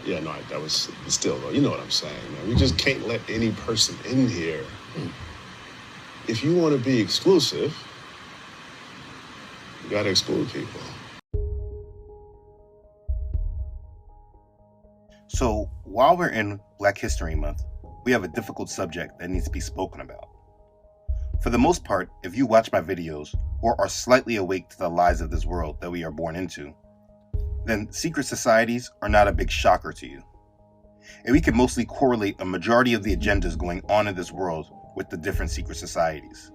Yeah, no, that was still, you know what I'm saying, man. We just can't let any person in here. If you want to be exclusive, you got to exclude people. So, while we're in Black History Month, we have a difficult subject that needs to be spoken about. For the most part, if you watch my videos or are slightly awake to the lies of this world that we are born into, then secret societies are not a big shocker to you. And we can mostly correlate a majority of the agendas going on in this world with the different secret societies.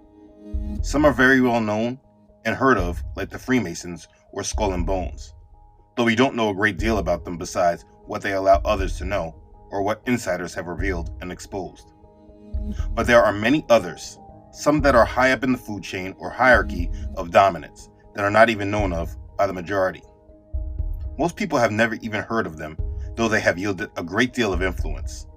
Some are very well known and heard of, like the Freemasons or Skull and Bones, though we don't know a great deal about them besides what they allow others to know or what insiders have revealed and exposed. But there are many others, some that are high up in the food chain or hierarchy of dominance that are not even known of by the majority. Most people have never even heard of them, though they have yielded a great deal of influence.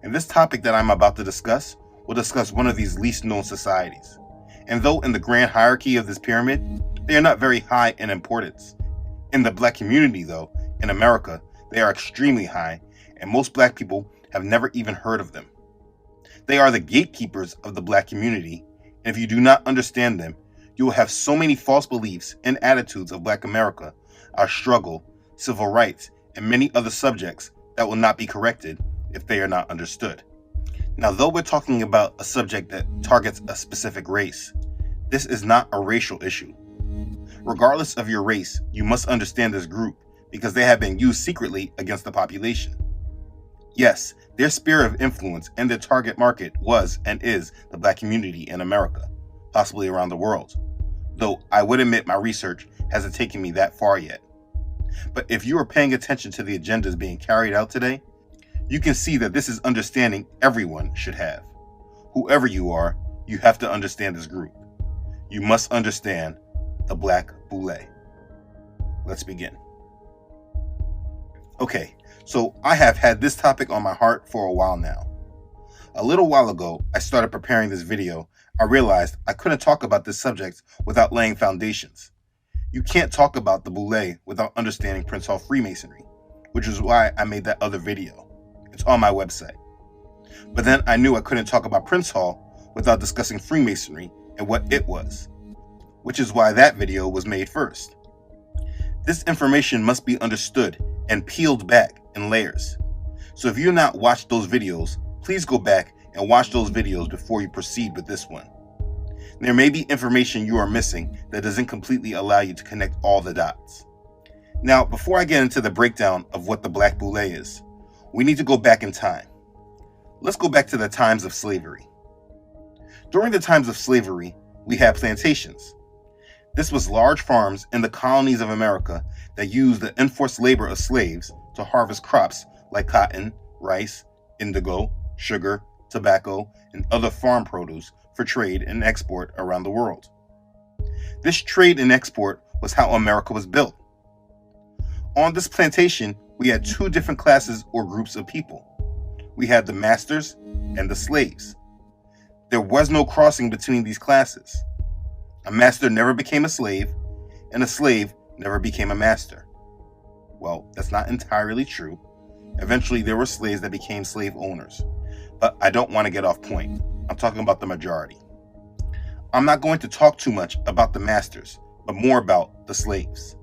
And this topic that I'm about to discuss will discuss one of these least known societies. And though in the grand hierarchy of this pyramid, they are not very high in importance. In the Black community though, in America, they are extremely high, and most Black people have never even heard of them. They are the gatekeepers of the Black community, and if you do not understand them, you will have so many false beliefs and attitudes of Black America, our struggle, civil rights, and many other subjects that will not be corrected if they are not understood. Now, though we're talking about a subject that targets a specific race, this is not a racial issue. Regardless of your race, you must understand this group because they have been used secretly against the population. Yes, their sphere of influence and their target market was and is the Black community in America, possibly around the world, though I would admit my research hasn't taken me that far yet. But if you are paying attention to the agendas being carried out today, you can see that this is understanding everyone should have. Whoever you are, you have to understand this group. You must understand the Black Boule. Let's begin. Okay, so I have had this topic on my heart for a while now. A little while ago, I started preparing this video. I realized I couldn't talk about this subject without laying foundations. You can't talk about the Boule without understanding Prince Hall Freemasonry, which is why I made that other video. It's on my website. But then I knew I couldn't talk about Prince Hall without discussing Freemasonry and what it was, which is why that video was made first. This information must be understood and peeled back in layers. So if you've not watched those videos, please go back and watch those videos before you proceed with this one. There may be information you are missing that doesn't completely allow you to connect all the dots. Now, before I get into the breakdown of what the Black Boule is, we need to go back in time. Let's go back to the times of slavery. During the times of slavery, we had plantations. This was large farms in the colonies of America that used the enforced labor of slaves to harvest crops like cotton, rice, indigo, sugar, tobacco, and other farm produce for trade and export around the world. This trade and export was how America was built. On this plantation, we had two different classes or groups of people. We had the masters and the slaves. There was no crossing between these classes. A master never became a slave, and a slave never became a master. Well, that's not entirely true. Eventually, there were slaves that became slave owners. But I don't want to get off point. I'm talking about the majority. I'm not going to talk too much about the masters, but more about the slaves.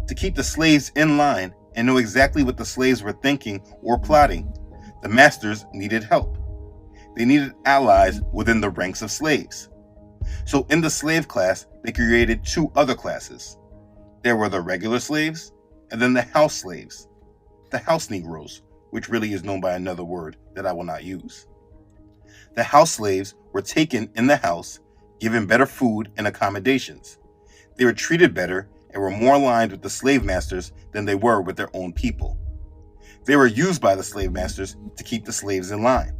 To keep the slaves in line and know exactly what the slaves were thinking or plotting, the masters needed help. They needed allies within the ranks of slaves. So in the slave class, they created two other classes. There were the regular slaves and then the house slaves, the house Negroes, which really is known by another word that I will not use. The house slaves were taken in the house, given better food and accommodations. They were treated better and were more aligned with the slave masters than they were with their own people. They were used by the slave masters to keep the slaves in line.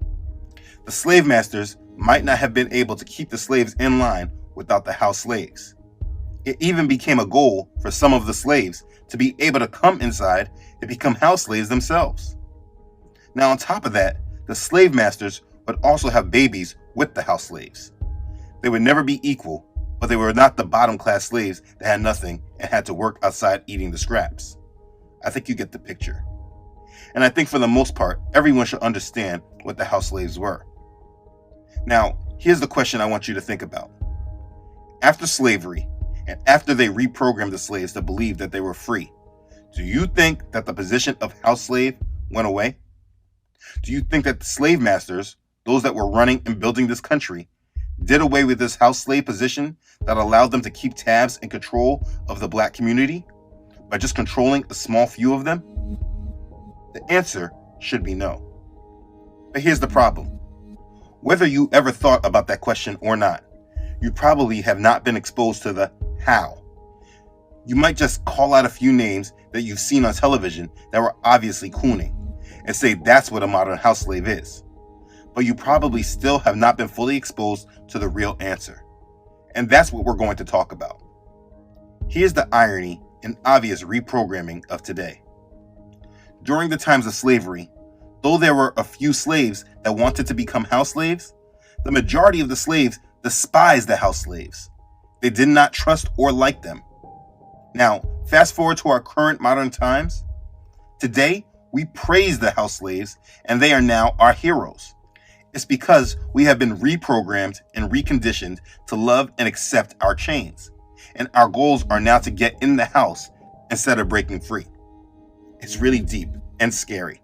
The slave masters might not have been able to keep the slaves in line without the house slaves. It even became a goal for some of the slaves to be able to come inside and become house slaves themselves. Now, on top of that, the slave masters would also have babies with the house slaves. They would never be equal, but they were not the bottom class slaves that had nothing and had to work outside eating the scraps. I think you get the picture. And I think for the most part, everyone should understand what the house slaves were. Now, here's the question I want you to think about. After slavery, and after they reprogrammed the slaves to believe that they were free, do you think that the position of house slave went away? Do you think that the slave masters, those that were running and building this country, did away with this house slave position that allowed them to keep tabs and control of the black community by just controlling a small few of them? The answer should be no. But here's the problem. Whether you ever thought about that question or not, you probably have not been exposed to the how. You might just call out a few names that you've seen on television that were obviously cooning and say that's what a modern house slave is. But you probably still have not been fully exposed to the real answer. And that's what we're going to talk about. Here's the irony and obvious reprogramming of today. During the times of slavery, though there were a few slaves that wanted to become house slaves, the majority of the slaves despised the house slaves. They did not trust or like them. Now, fast forward to our current modern times. Today, we praise the house slaves, and they are now our heroes. It's because we have been reprogrammed and reconditioned to love and accept our chains. And our goals are now to get in the house instead of breaking free. It's really deep and scary.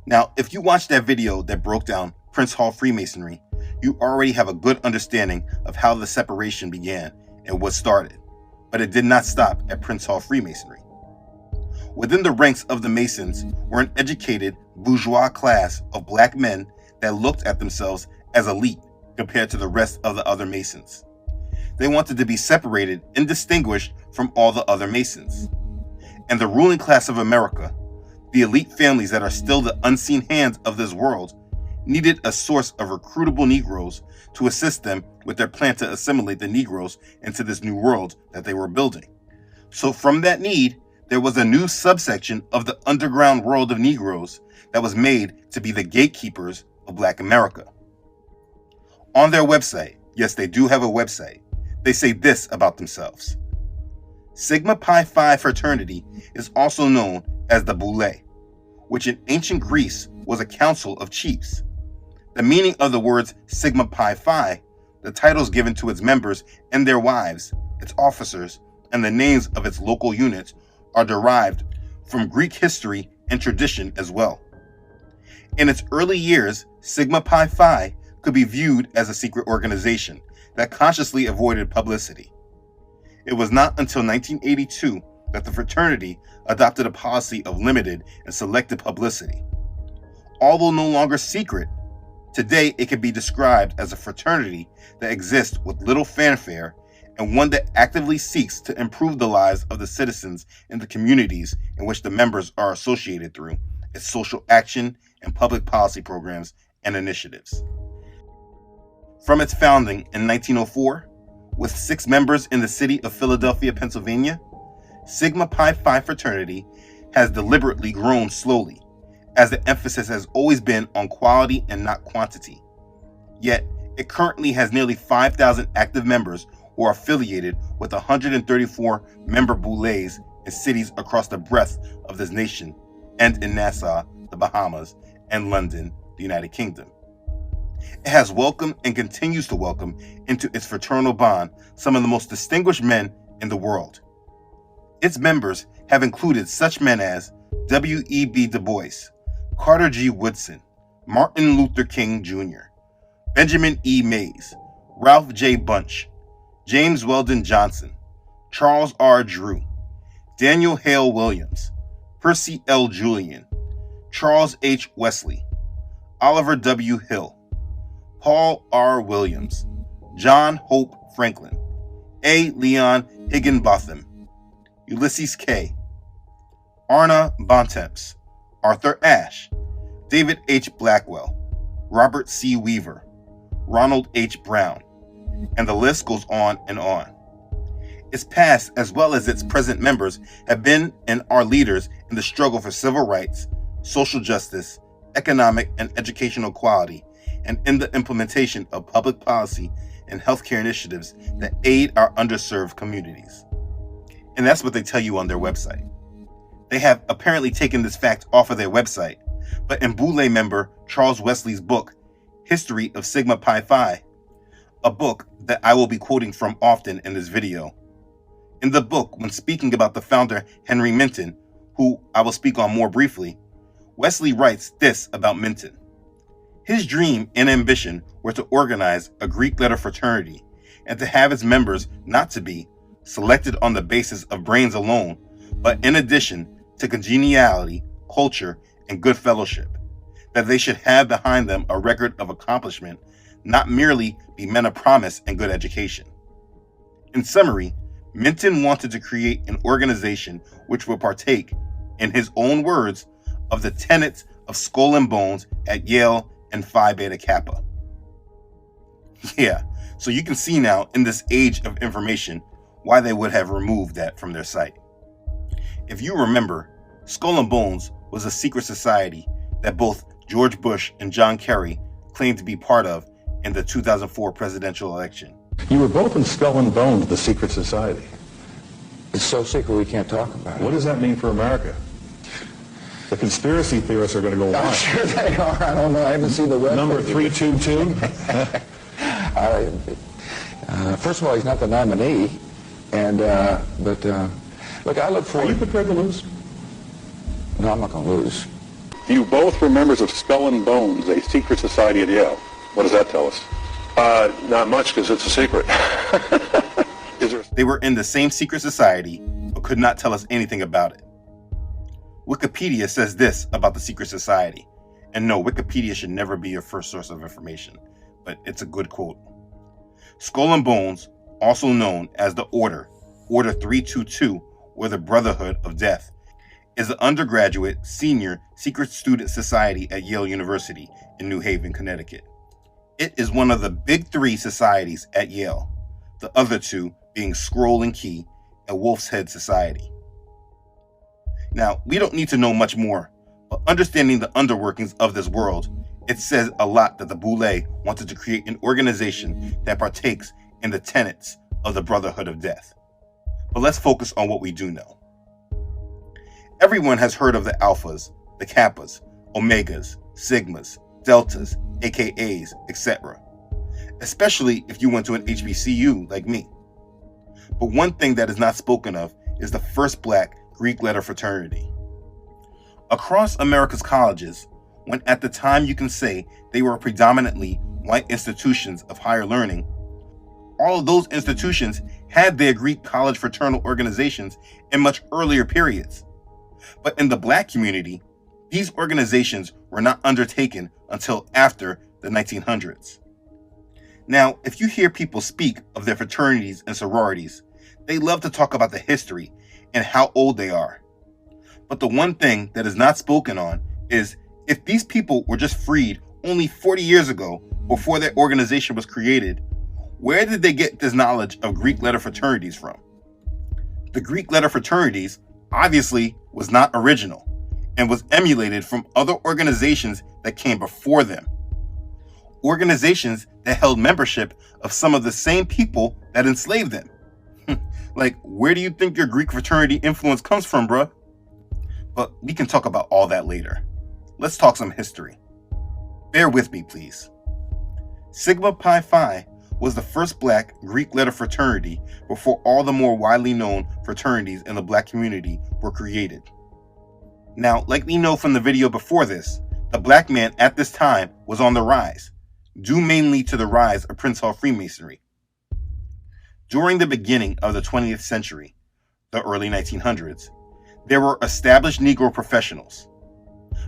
Now, if you watched that video that broke down Prince Hall Freemasonry, you already have a good understanding of how the separation began and what started. But it did not stop at Prince Hall Freemasonry. Within the ranks of the Masons were an educated bourgeois class of black men that looked at themselves as elite compared to the rest of the other Masons. They wanted to be separated and distinguished from all the other Masons. And the ruling class of America, the elite families that are still the unseen hands of this world, needed a source of recruitable Negroes to assist them with their plan to assimilate the Negroes into this new world that they were building. So from that need, there was a new subsection of the underground world of Negroes that was made to be the gatekeepers of Black America. On their website, yes, they do have a website, they say this about themselves. Sigma Pi Phi fraternity is also known as the Boule, which in ancient Greece was a council of chiefs. The meaning of the words Sigma Pi Phi, the titles given to its members and their wives, its officers, and the names of its local units are derived from Greek history and tradition as well. In its early years, Sigma Pi Phi could be viewed as a secret organization that consciously avoided publicity. It was not until 1982 that the fraternity adopted a policy of limited and selective publicity. Although no longer secret, today it can be described as a fraternity that exists with little fanfare and one that actively seeks to improve the lives of the citizens in the communities in which the members are associated through its social action and public policy programs and initiatives. From its founding in 1904, with 6 members in the city of Philadelphia, Pennsylvania, Sigma Pi Phi fraternity has deliberately grown slowly, as the emphasis has always been on quality and not quantity. Yet, it currently has nearly 5,000 active members who are affiliated with 134 member Boules in cities across the breadth of this nation and in Nassau, the Bahamas, and London, the United Kingdom. It has welcomed and continues to welcome into its fraternal bond some of the most distinguished men in the world. Its members have included such men as W.E.B. Du Bois, Carter G. Woodson, Martin Luther King Jr., Benjamin E. Mays, Ralph J. Bunche, James Weldon Johnson, Charles R. Drew, Daniel Hale Williams, Percy L. Julian, Charles H. Wesley, Oliver W. Hill, Paul R. Williams, John Hope Franklin, A. Leon Higginbotham, Ulysses K., Arna Bontemps, Arthur Ashe, David H. Blackwell, Robert C. Weaver, Ronald H. Brown, and the list goes on and on. Its past as well as its present members have been and are leaders in the struggle for civil rights, social justice, economic and educational equality, and in the implementation of public policy and healthcare initiatives that aid our underserved communities. And that's what they tell you on their website. They have apparently taken this fact off of their website, but in Boule member Charles Wesley's book, History of Sigma Pi Phi, a book that I will be quoting from often in this video. In the book, when speaking about the founder Henry Minton, who I will speak on more briefly, Wesley writes this about Minton. His dream and ambition were to organize a Greek letter fraternity and to have its members not to be selected on the basis of brains alone, but in addition to congeniality, culture, and good fellowship, that they should have behind them a record of accomplishment, not merely be men of promise and good education. In summary, Minton wanted to create an organization which would partake, in his own words, of the tenets of Skull and Bones at Yale and Phi Beta Kappa. Yeah, so you can see now in this age of information why they would have removed that from their site. If you remember, Skull and Bones was a secret society that both George Bush and John Kerry claimed to be part of in the 2004 presidential election. You were both in Skull and Bones, the secret society. It's so secret we can't talk about it. What does that mean for America? The conspiracy theorists are going to go I'm wild. sure they are. I don't know. I haven't seen the web. Number 322? First of all, he's not the nominee. And, look, I look Are forward... you prepared to lose? No, I'm not going to lose. You both were members of Skull and Bones, a secret society at Yale. What does that tell us? Not much, because it's a secret. They were in the same secret society, but could not tell us anything about it. Wikipedia says this about the secret society. And no, Wikipedia should never be your first source of information, but it's a good quote. Skull and Bones, also known as the Order 322, or the Brotherhood of Death, is an undergraduate, senior, secret student society at Yale University in New Haven, Connecticut. It is one of the big three societies at Yale, the other two being Scroll and Key and Wolf's Head Society. Now, we don't need to know much more, but understanding the underworkings of this world, it says a lot that the Boule wanted to create an organization that partakes in the tenets of the Brotherhood of Death. But let's focus on what we do know. Everyone has heard of the Alphas, the Kappas, Omegas, Sigmas, Deltas, AKAs, etc. Especially if you went to an HBCU like me. But one thing that is not spoken of is the first black Greek letter fraternity. Across America's colleges, when at the time you can say they were predominantly white institutions of higher learning, all of those institutions had their Greek college fraternal organizations in much earlier periods. But in the black community, these organizations were not undertaken until after the 1900s. Now, if you hear people speak of their fraternities and sororities, they love to talk about the history and how old they are. But the one thing that is not spoken on is if these people were just freed only 40 years ago before their organization was created, where did they get this knowledge of Greek letter fraternities from? The Greek letter fraternities obviously was not original and was emulated from other organizations that came before them. Organizations that held membership of some of the same people that enslaved them. Like, where do you think your Greek fraternity influence comes from, bruh? But we can talk about all that later. Let's talk some history. Bear with me, please. Sigma Pi Phi was the first black Greek letter fraternity before all the more widely known fraternities in the black community were created. Now, like we know from the video before this, the black man at this time was on the rise, due mainly to the rise of Prince Hall Freemasonry. During the beginning of the 20th century, the early 1900s, there were established Negro professionals.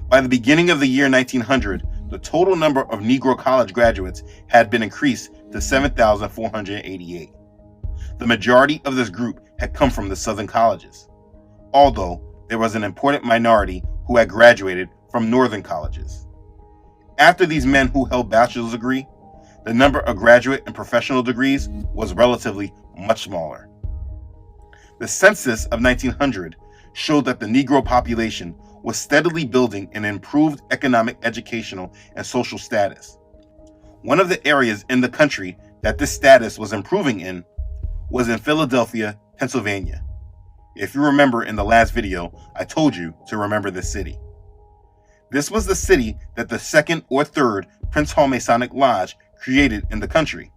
By the beginning of the year 1900, the total number of Negro college graduates had been increased to 7,488. The majority of this group had come from the Southern colleges, although there was an important minority who had graduated from Northern colleges. After these men who held bachelor's degree, the number of graduate and professional degrees was relatively much smaller. The census of 1900 showed that the Negro population was steadily building an improved economic, educational, and social status. One of the areas in the country that this status was improving in was in Philadelphia, Pennsylvania. If you remember in the last video, I told you to remember this city. This was the city that the second or third Prince Hall Masonic Lodge created in the country.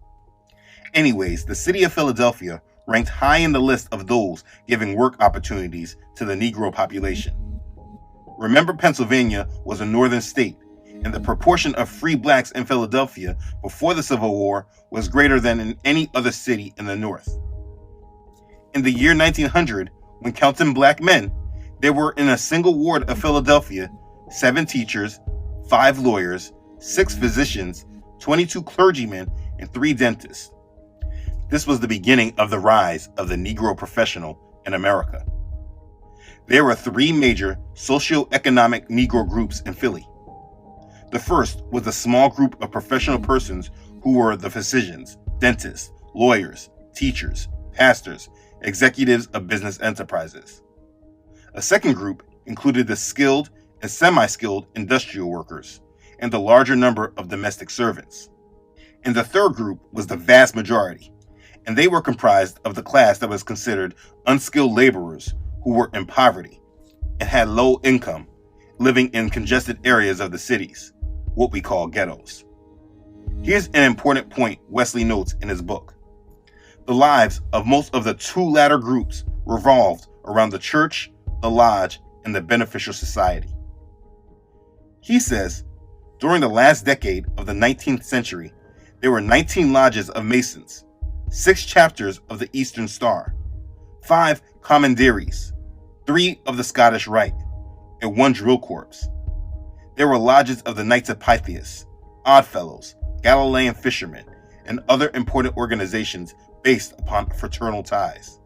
Anyways, the city of Philadelphia ranked high in the list of those giving work opportunities to the Negro population. Remember, Pennsylvania was a northern state, and the proportion of free blacks in Philadelphia before the Civil War was greater than in any other city in the North. In the year 1900, when counting black men, there were in a single ward of Philadelphia 7 teachers, 5 lawyers, 6 physicians, 22 clergymen, and 3 dentists. This was the beginning of the rise of the Negro professional in America. There were 3 major socio-economic Negro groups in Philly. The first was a small group of professional persons who were the physicians, dentists, lawyers, teachers, pastors, executives of business enterprises. A second group included the skilled and semi-skilled industrial workers and the larger number of domestic servants. And the third group was the vast majority, and they were comprised of the class that was considered unskilled laborers who were in poverty and had low income, living in congested areas of the cities, what we call ghettos. Here's an important point Wesley notes in his book. The lives of most of the 2 latter groups revolved around the church, the lodge, and the beneficial society. He says, during the last decade of the 19th century, there were 19 lodges of Masons, 6 chapters of the Eastern Star, 5 commanderies, 3 of the Scottish Rite, and 1 drill corps. There were lodges of the Knights of Pythias, Oddfellows, Galilean fishermen, and other important organizations based upon fraternal ties.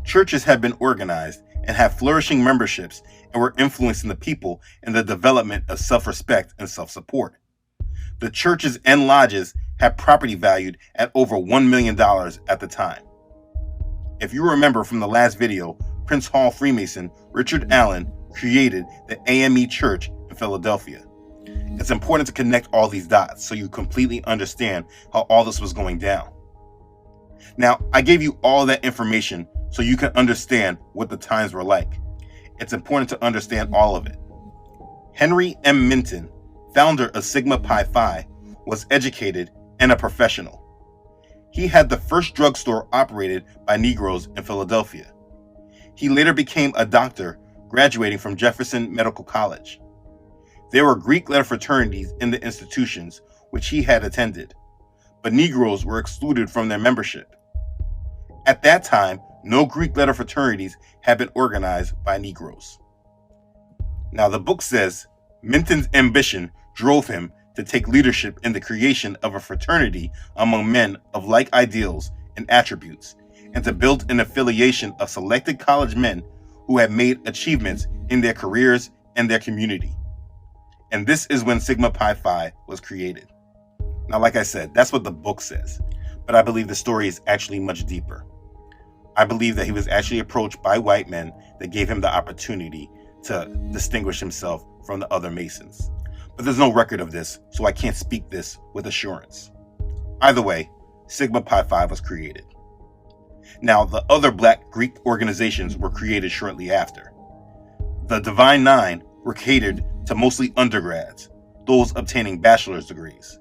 Churches had been organized and had flourishing memberships and were influencing the people in the development of self-respect and self-support. The churches and lodges had property valued at over $1 million at the time. If you remember from the last video, Prince Hall Freemason Richard Allen created the AME Church in Philadelphia. It's important to connect all these dots so you completely understand how all this was going down. Now, I gave you all that information so you can understand what the times were like. It's important to understand all of it. Henry M. Minton, founder of Sigma Pi Phi, was educated and a professional. He had the first drugstore operated by Negroes in Philadelphia. He later became a doctor, graduating from Jefferson Medical College. There were Greek letter fraternities in the institutions which he had attended, but Negroes were excluded from their membership. At that time, no Greek letter fraternities had been organized by Negroes. Now, the book says Minton's ambition drove him to take leadership in the creation of a fraternity among men of like ideals and attributes, and to build an affiliation of selected college men who had made achievements in their careers and their community. And this is when Sigma Pi Phi was created. Now, like I said, that's what the book says, but I believe the story is actually much deeper. I believe that he was actually approached by white men that gave him the opportunity to distinguish himself from the other Masons. But there's no record of this, so I can't speak this with assurance. Either way, Sigma Pi Phi was created. Now, the other black Greek organizations were created shortly after. The Divine Nine were catered to mostly undergrads, those obtaining bachelor's degrees.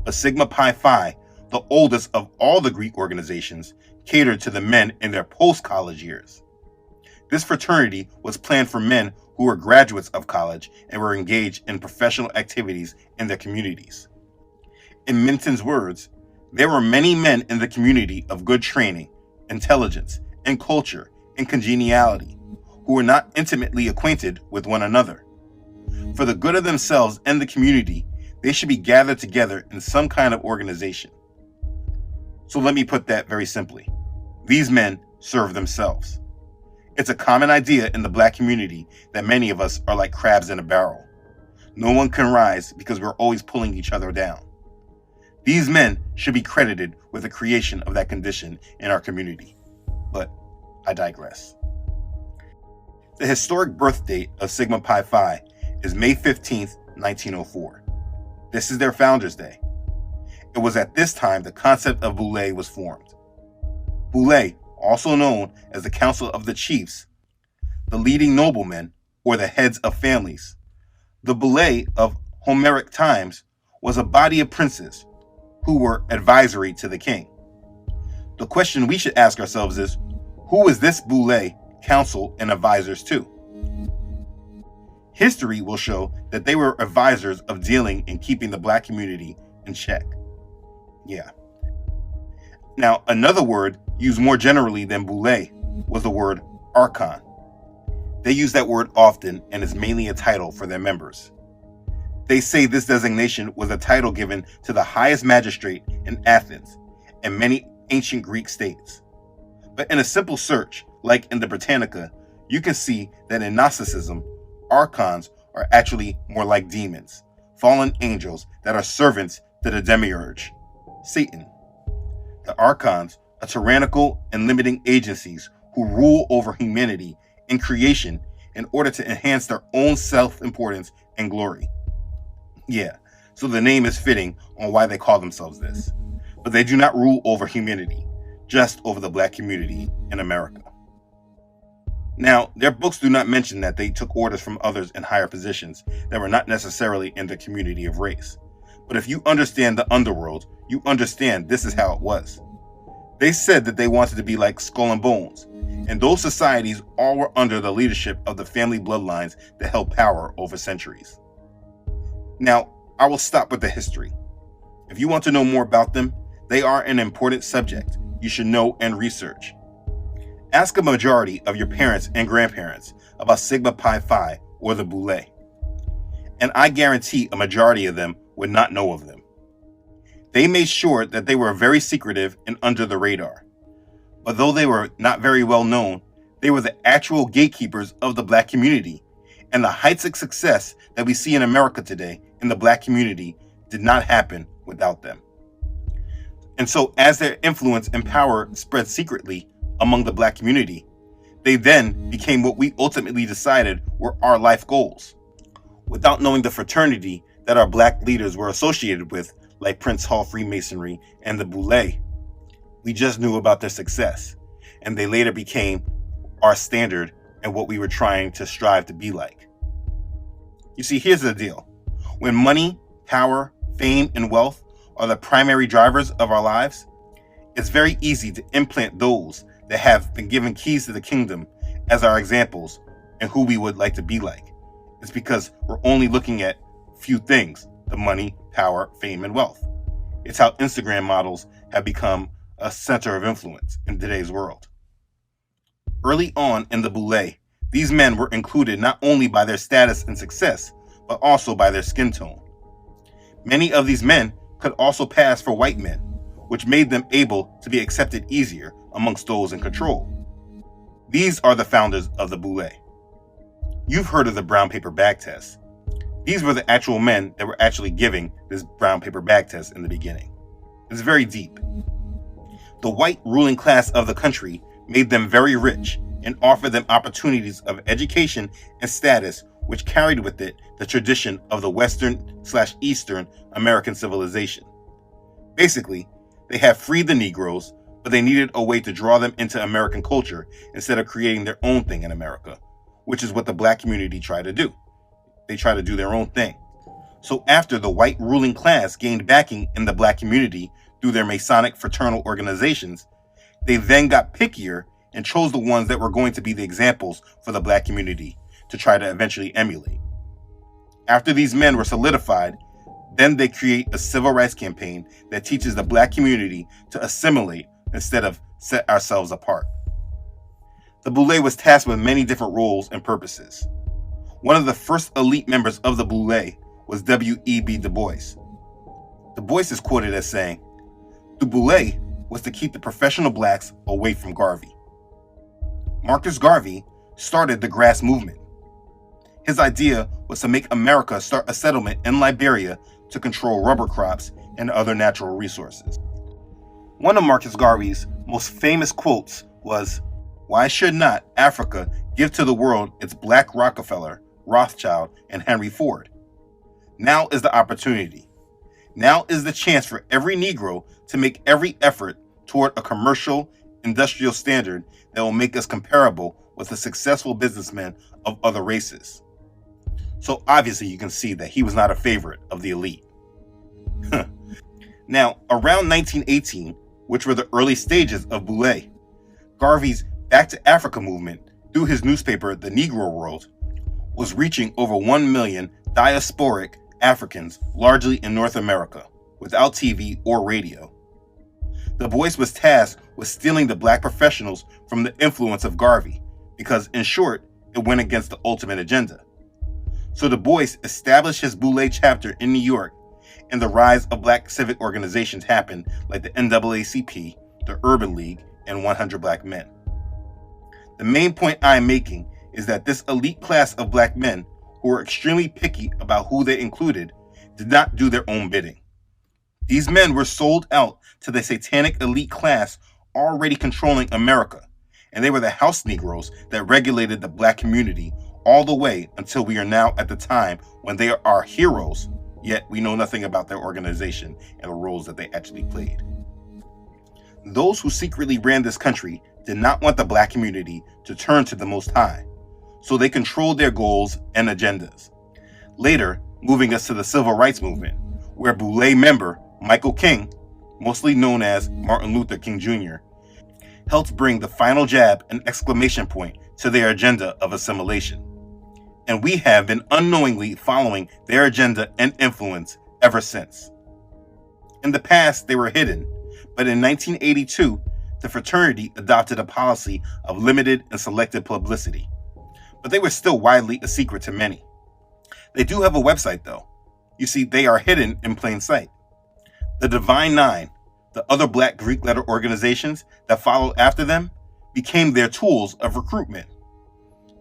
But Sigma Pi Phi, the oldest of all the Greek organizations, catered to the men in their post-college years. This fraternity was planned for men who were graduates of college and were engaged in professional activities in their communities. In Minton's words, there were many men in the community of good training, intelligence, and culture and congeniality who were not intimately acquainted with one another. For the good of themselves and the community, they should be gathered together in some kind of organization. So let me put that very simply. These men serve themselves. It's a common idea in the black community that many of us are like crabs in a barrel. No one can rise because we're always pulling each other down. These men should be credited with the creation of that condition in our community. But I digress. The historic birth date of Sigma Pi Phi is May 15th, 1904. This is their Founders Day. It was at this time the concept of Boule was formed. Boule, also known as the Council of the Chiefs, the leading noblemen, or the heads of families. The Boule of Homeric times was a body of princes who were advisory to the king. The question we should ask ourselves is, who is this Boule council and advisors to? History will show that they were advisors of dealing and keeping the black community in check. Yeah. Now, another word used more generally than Boule was the word archon. They use that word often and is mainly a title for their members. They say this designation was a title given to the highest magistrate in Athens and many ancient Greek states. But in a simple search, like in the Britannica, you can see that in Gnosticism, archons are actually more like demons, fallen angels that are servants to the demiurge, Satan. The archons are tyrannical and limiting agencies who rule over humanity and creation in order to enhance their own self-importance and glory. Yeah, so the name is fitting on why they call themselves this. But they do not rule over humanity, just over the black community in America. Now, their books do not mention that they took orders from others in higher positions that were not necessarily in the community of race. But if you understand the underworld, you understand this is how it was. They said that they wanted to be like Skull and Bones, and those societies all were under the leadership of the family bloodlines that held power over centuries. Now, I will stop with the history. If you want to know more about them, they are an important subject you should know and research. Ask a majority of your parents and grandparents about Sigma Pi Phi or the Boule, and I guarantee a majority of them would not know of them. They made sure that they were very secretive and under the radar. But though they were not very well known, they were the actual gatekeepers of the black community, and the heights of success that we see in America today in the black community did not happen without them. And so as their influence and power spread secretly among the black community, they then became what we ultimately decided were our life goals. Without knowing the fraternity that our black leaders were associated with, like Prince Hall Freemasonry and the Boule, we just knew about their success, and they later became our standard and what we were trying to strive to be like. You see, here's the deal. When money, power, fame, and wealth are the primary drivers of our lives, it's very easy to implant those that have been given keys to the kingdom as our examples and who we would like to be like. It's because we're only looking at few things: the money, power, fame, and wealth. It's how Instagram models have become a center of influence in today's world. Early on in the Boule, these men were included not only by their status and success, but also by their skin tone. Many of these men could also pass for white men, which made them able to be accepted easier amongst those in control. These are the founders of the Boule. You've heard of the brown paper bag test. These were the actual men that were actually giving this brown paper bag test in the beginning. It's very deep. The white ruling class of the country made them very rich and offered them opportunities of education and status, which carried with it the tradition of the Western/Eastern American civilization. Basically, they had freed the Negroes, but they needed a way to draw them into American culture instead of creating their own thing in America, which is what the black community tried to do. They tried to do their own thing. So after the white ruling class gained backing in the black community through their Masonic fraternal organizations, they then got pickier and chose the ones that were going to be the examples for the black community to try to eventually emulate. After these men were solidified, then they create a civil rights campaign that teaches the black community to assimilate instead of set ourselves apart. The Boule was tasked with many different roles and purposes. One of the first elite members of the Boule was W.E.B. Du Bois. Du Bois is quoted as saying, "The Boule was to keep the professional blacks away from Garvey." Marcus Garvey started the grass movement. His idea was to make America start a settlement in Liberia to control rubber crops and other natural resources. One of Marcus Garvey's most famous quotes was, "Why should not Africa give to the world its black Rockefeller, Rothschild, and Henry Ford? Now is the opportunity. Now is the chance for every Negro to make every effort toward a commercial, industrial standard that will make us comparable with the successful businessmen of other races. So obviously you can see that he was not a favorite of the elite. Now, around 1918, which were the early stages of Boule, Garvey's Back to Africa movement, through his newspaper The Negro World, was reaching over 1 million diasporic Africans, largely in North America, without TV or radio. Du Bois was tasked with stealing the black professionals from the influence of Garvey, because, in short, it went against the ultimate agenda. So Du Bois established his Boule chapter in New York, and the rise of black civic organizations happened, like the NAACP, the Urban League, and 100 Black Men. The main point I am making is that this elite class of black men, who were extremely picky about who they included, did not do their own bidding. These men were sold out to the satanic elite class already controlling America, and they were the house Negroes that regulated the black community all the way until we are now at the time when they are our heroes, yet we know nothing about their organization and the roles that they actually played. Those who secretly ran this country did not want the black community to turn to the Most High, so they controlled their goals and agendas. Later, moving us to the Civil Rights Movement, where Boule member Michael King, mostly known as Martin Luther King Jr., helped bring the final jab and exclamation point to their agenda of assimilation. And we have been unknowingly following their agenda and influence ever since. In the past, they were hidden, but in 1982, the fraternity adopted a policy of limited and selected publicity. But they were still widely a secret to many. They do have a website, though. You see, they are hidden in plain sight. The Divine Nine, the other black Greek letter organizations that followed after them, became their tools of recruitment.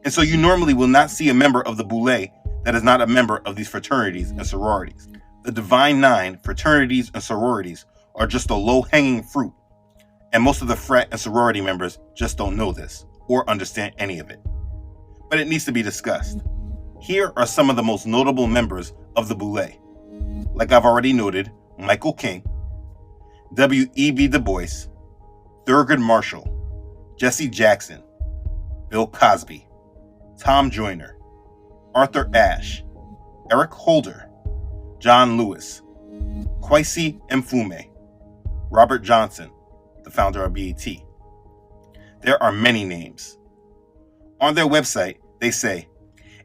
And so you normally will not see a member of the Boule that is not a member of these fraternities and sororities. The Divine Nine fraternities and sororities are just a low-hanging fruit, and most of the frat and sorority members just don't know this or understand any of it. But it needs to be discussed. Here are some of the most notable members of the Boule. Like I've already noted, Michael King, W.E.B. Du Bois, Thurgood Marshall, Jesse Jackson, Bill Cosby, Tom Joyner, Arthur Ashe, Eric Holder, John Lewis, Kwesi Mfume, Robert Johnson, the founder of BET. There are many names. On their website, they say,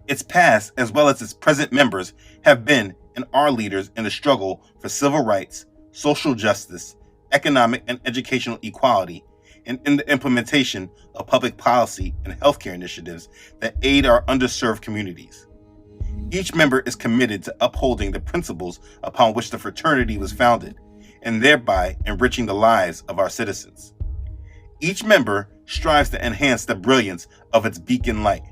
its past as well as its present members have been and are leaders in the struggle for civil rights, social justice, economic and educational equality, and in the implementation of public policy and healthcare initiatives that aid our underserved communities. Each member is committed to upholding the principles upon which the fraternity was founded, and thereby enriching the lives of our citizens. Each member strives to enhance the brilliance of its beacon light.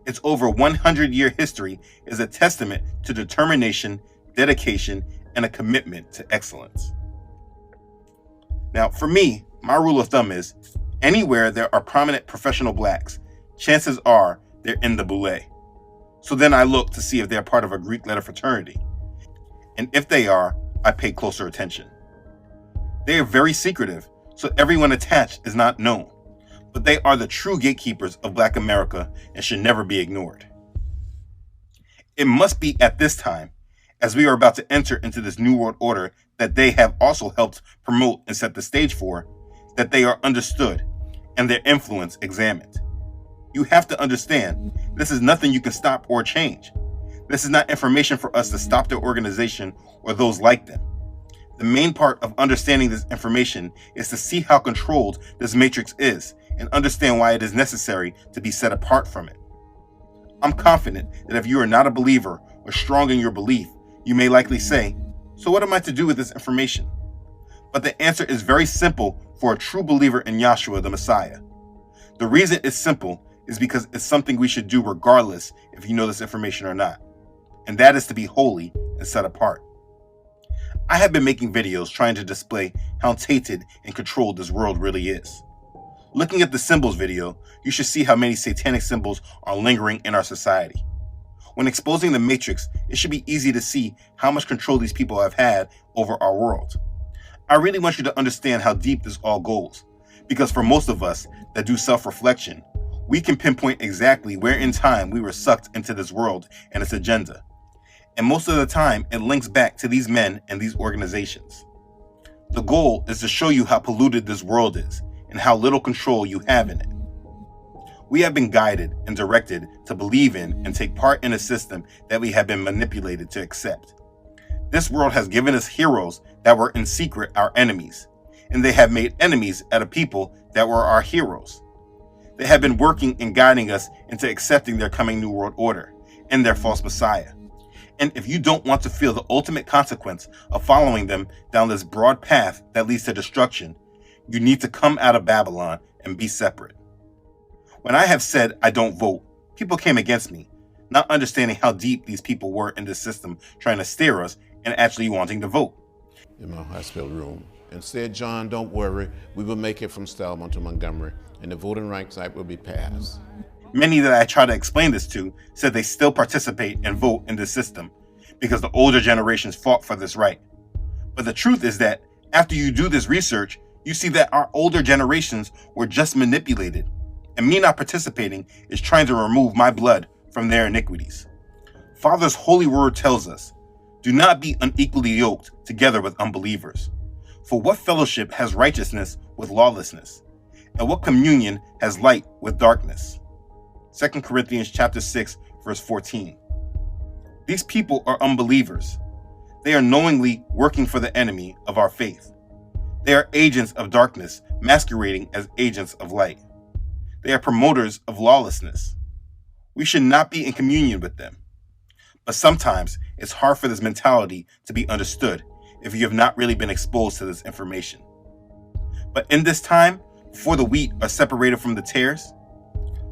Its over 100-year history is a testament to determination, dedication, and a commitment to excellence. Now, for me, my rule of thumb is, anywhere there are prominent professional blacks, chances are they're in the Boule. So then I look to see if they're part of a Greek letter fraternity. And if they are, I pay closer attention. They are very secretive, so everyone attached is not known. But they are the true gatekeepers of Black America and should never be ignored. It must be at this time, as we are about to enter into this New World Order that they have also helped promote and set the stage for, that they are understood and their influence examined. You have to understand, this is nothing you can stop or change. This is not information for us to stop their organization or those like them. The main part of understanding this information is to see how controlled this matrix is and understand why it is necessary to be set apart from it. I'm confident that if you are not a believer or strong in your belief, you may likely say, so what am I to do with this information? But the answer is very simple for a true believer in Yahshua the Messiah. The reason it's simple is because it's something we should do regardless if you know this information or not. And that is to be holy and set apart. I have been making videos trying to display how tainted and controlled this world really is. Looking at the symbols video, you should see how many satanic symbols are lingering in our society. When exposing the matrix, it should be easy to see how much control these people have had over our world. I really want you to understand how deep this all goes, Because for most of us that do self-reflection, we can pinpoint exactly where in time we were sucked into this world and its agenda. And most of the time, it links back to these men and these organizations. The goal is to show you how polluted this world is and how little control you have in it. We have been guided and directed to believe in and take part in a system that we have been manipulated to accept. This world has given us heroes that were in secret our enemies, and they have made enemies out of people that were our heroes. They have been working and guiding us into accepting their coming New World Order and their false Messiah. And if you don't want to feel the ultimate consequence of following them down this broad path that leads to destruction, you need to come out of Babylon and be separate. When I have said I don't vote, people came against me, not understanding how deep these people were in this system trying to steer us and actually wanting to vote. In my hospital room and said, John, don't worry, we will make it from Selma to Montgomery and the Voting Rights Act will be passed. Many that I try to explain this to said they still participate and vote in this system because the older generations fought for this right. But the truth is that after you do this research, you see that our older generations were just manipulated, and me not participating is trying to remove my blood from their iniquities. Father's holy word tells us, do not be unequally yoked together with unbelievers. For what fellowship has righteousness with lawlessness? And what communion has light with darkness? 2 Corinthians chapter 6, verse 14. These people are unbelievers. They are knowingly working for the enemy of our faith. They are agents of darkness masquerading as agents of light. They are promoters of lawlessness. We should not be in communion with them. But sometimes it's hard for this mentality to be understood if you have not really been exposed to this information. But in this time, before the wheat are separated from the tares,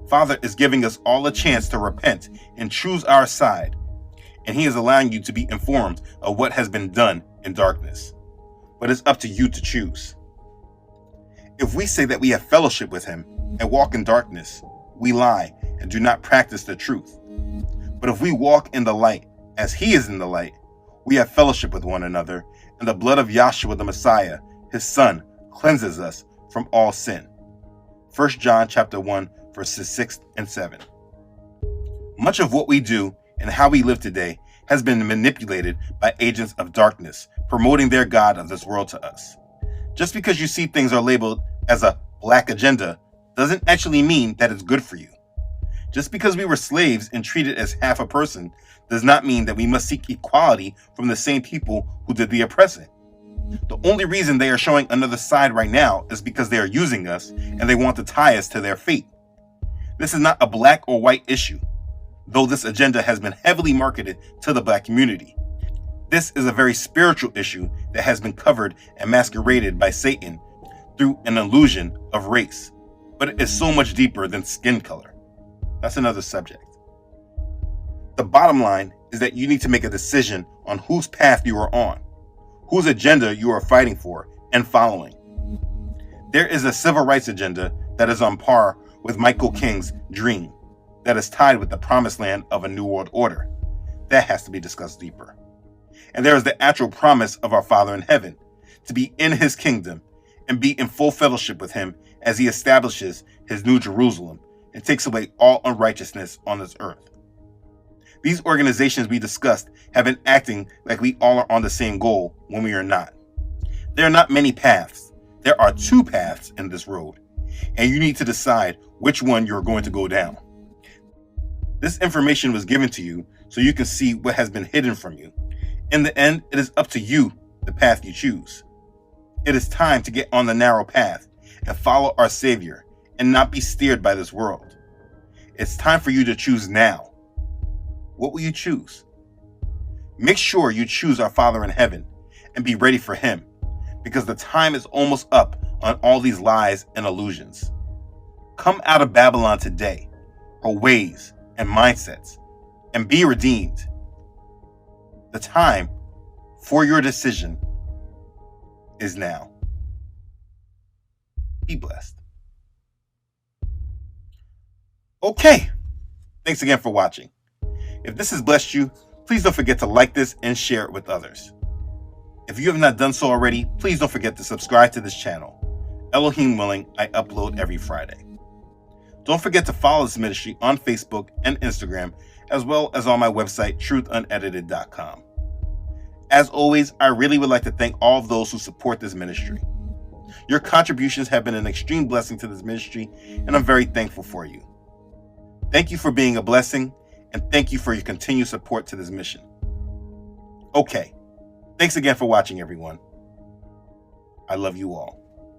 Father is giving us all a chance to repent and choose our side, and He is allowing you to be informed of what has been done in darkness. But it's up to you to choose. If we say that we have fellowship with Him and walk in darkness, we lie and do not practice the truth. But if we walk in the light as He is in the light, we have fellowship with one another, and the blood of Yahshua the Messiah, His Son, cleanses us from all sin. 1 John chapter 1, verses 6 and 7. Much of what we do and how we live today has been manipulated by agents of darkness, promoting their God of this world to us. Just because you see things are labeled as a black agenda doesn't actually mean that it's good for you. Just because we were slaves and treated as half a person does not mean that we must seek equality from the same people who did the oppressing. The only reason they are showing another side right now is because they are using us and they want to tie us to their fate. This is not a black or white issue, though this agenda has been heavily marketed to the black community. This is a very spiritual issue that has been covered and masqueraded by Satan through an illusion of race, but it is so much deeper than skin color. That's another subject. The bottom line is that you need to make a decision on whose path you are on, whose agenda you are fighting for and following. There is a civil rights agenda that is on par with Michael King's dream, that is tied with the promised land of a new world order. That has to be discussed deeper. And there is the actual promise of our Father in heaven, to be in His kingdom and be in full fellowship with Him as He establishes His new Jerusalem and takes away all unrighteousness on this earth. These organizations we discussed have been acting like we all are on the same goal when we are not. There are not many paths. There are two paths in this road, and you need to decide which one you're going to go down. This information was given to you so you can see what has been hidden from you. In the end, it is up to you, the path you choose. It is time to get on the narrow path and follow our Savior and not be steered by this world. It's time for you to choose now. What will you choose? Make sure you choose our Father in heaven and be ready for Him, because the time is almost up on all these lies and illusions. Come out of Babylon today, her ways and mindsets, and be redeemed. The time for your decision is now. Be blessed. Okay, thanks again for watching. If this has blessed you, please don't forget to like this and share it with others. If you have not done so already, please don't forget to subscribe to this channel. Elohim willing, I upload every Friday. Don't forget to follow this ministry on Facebook and Instagram, as well as on my website, truthunedited.com. As always, I really would like to thank all of those who support this ministry. Your contributions have been an extreme blessing to this ministry, and I'm very thankful for you. Thank you for being a blessing, and thank you for your continued support to this mission. Okay, thanks again for watching, everyone. I love you all.